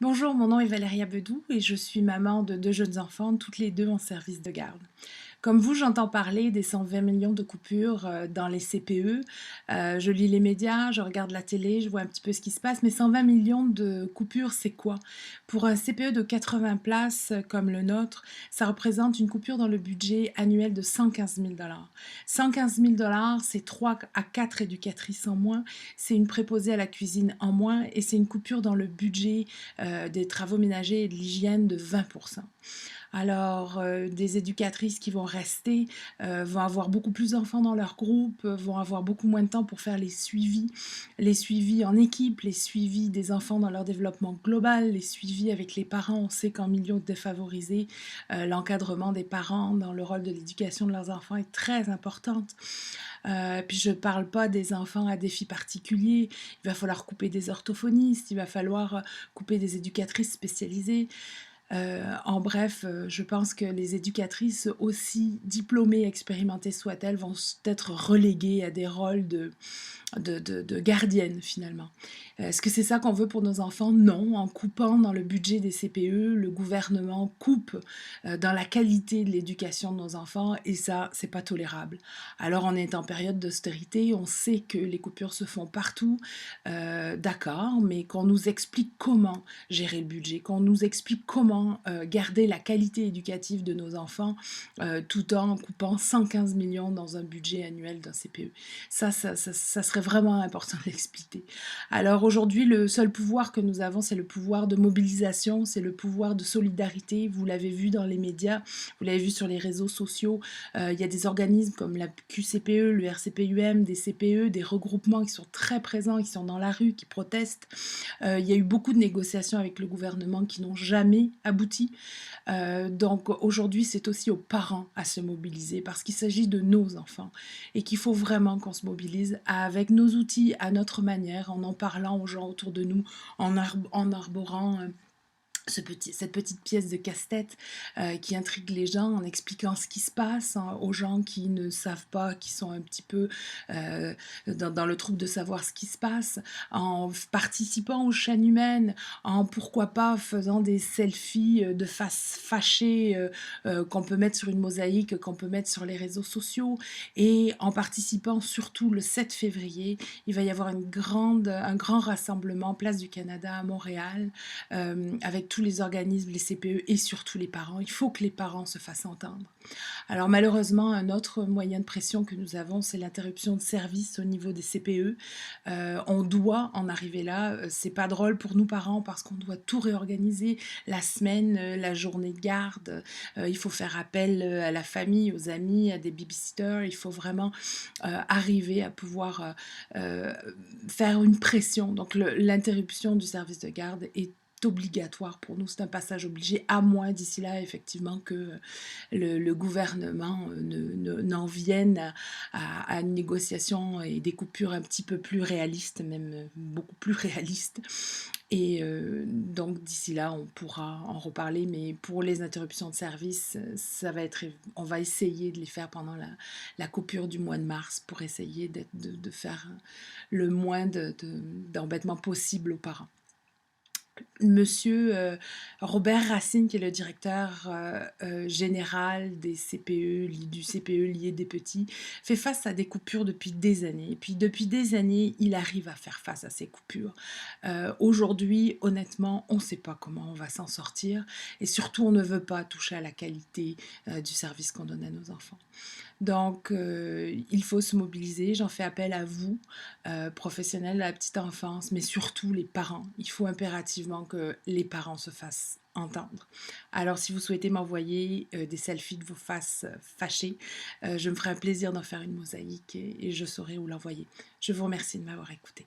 Bonjour, mon nom est Valéria Bedou et je suis maman de deux jeunes enfants, toutes les deux en service de garde. Comme vous, j'entends parler des 120 millions de coupures dans les CPE. Je lis les médias, je regarde la télé, je vois un petit peu ce qui se passe, mais 120 millions de coupures, c'est quoi? Pour un CPE de 80 places comme le nôtre, ça représente une coupure dans le budget annuel de 115 000 dollars. 115 000 dollars, c'est 3 à 4 éducatrices en moins, c'est une préposée à la cuisine en moins et c'est une coupure dans le budget des travaux ménagers et de l'hygiène de 20%. Alors, des éducatrices qui vont rester vont avoir beaucoup plus d'enfants dans leur groupe, vont avoir beaucoup moins de temps pour faire les suivis en équipe, les suivis des enfants dans leur développement global, les suivis avec les parents. On sait qu'en milieu défavorisé, l'encadrement des parents dans le rôle de l'éducation de leurs enfants est très importante. Puis je ne parle pas des enfants à défis particuliers. Il va falloir couper des orthophonistes, il va falloir couper des éducatrices spécialisées. En bref, je pense que les éducatrices, aussi diplômées, expérimentées soient-elles, vont être reléguées à des rôles de gardiennes finalement. Est-ce que c'est ça qu'on veut pour nos enfants? Non. En coupant dans le budget des CPE, le gouvernement coupe dans la qualité de l'éducation de nos enfants et ça, c'est pas tolérable. Alors on est en période d'austérité, on sait que les coupures se font partout, d'accord, mais qu'on nous explique comment gérer le budget, qu'on nous explique comment garder la qualité éducative de nos enfants tout en coupant 115 millions dans un budget annuel d'un CPE. Ça serait vraiment important de l'expliquer. Alors aujourd'hui, le seul pouvoir que nous avons, c'est le pouvoir de mobilisation, c'est le pouvoir de solidarité. Vous l'avez vu dans les médias, vous l'avez vu sur les réseaux sociaux. Il y a des organismes comme la QCPE, le RCPUM, des CPE, des regroupements qui sont très présents, qui sont dans la rue, qui protestent. Il y a eu beaucoup de négociations avec le gouvernement qui n'ont jamais abouti. Donc aujourd'hui, c'est aussi aux parents à se mobiliser parce qu'il s'agit de nos enfants et qu'il faut vraiment qu'on se mobilise avec nos outils, à notre manière, en parlant aux gens autour de nous, en arborant cette petite pièce de casse-tête qui intrigue les gens en expliquant ce qui se passe aux gens qui ne savent pas, qui sont un petit peu dans le trouble de savoir ce qui se passe, en participant aux chaînes humaines, en pourquoi pas faisant des selfies de face fâchée qu'on peut mettre sur une mosaïque, qu'on peut mettre sur les réseaux sociaux, et en participant surtout le 7 février, il va y avoir un grand rassemblement Place du Canada à Montréal avec tous les organismes, les CPE et surtout les parents. Il faut que les parents se fassent entendre. Alors malheureusement, un autre moyen de pression que nous avons, c'est l'interruption de service au niveau des CPE. On doit en arriver là. C'est pas drôle pour nous parents parce qu'on doit tout réorganiser, la semaine, la journée de garde. Il faut faire appel à la famille, aux amis, à des babysitters. Il faut vraiment arriver à pouvoir faire une pression. Donc l'interruption du service de garde est obligatoire pour nous, c'est un passage obligé, à moins d'ici là effectivement que le gouvernement n'en vienne à une négociation et des coupures un petit peu plus réalistes, même beaucoup plus réalistes. Et donc d'ici là, on pourra en reparler, mais pour les interruptions de service, on va essayer de les faire pendant la coupure du mois de mars pour essayer de faire le moins d'embêtements possible aux parents. Monsieur Robert Racine, qui est le directeur général des CPE, du CPE lié des petits, fait face à des coupures depuis des années. Et puis depuis des années, il arrive à faire face à ces coupures. Aujourd'hui, honnêtement, on ne sait pas comment on va s'en sortir. Et surtout, on ne veut pas toucher à la qualité du service qu'on donne à nos enfants. Donc, il faut se mobiliser. J'en fais appel à vous, professionnels de la petite enfance, mais surtout les parents. Il faut impérativement que les parents se fassent entendre. Alors, si vous souhaitez m'envoyer des selfies de vos faces fâchées, je me ferai un plaisir d'en faire une mosaïque et je saurai où l'envoyer. Je vous remercie de m'avoir écouté.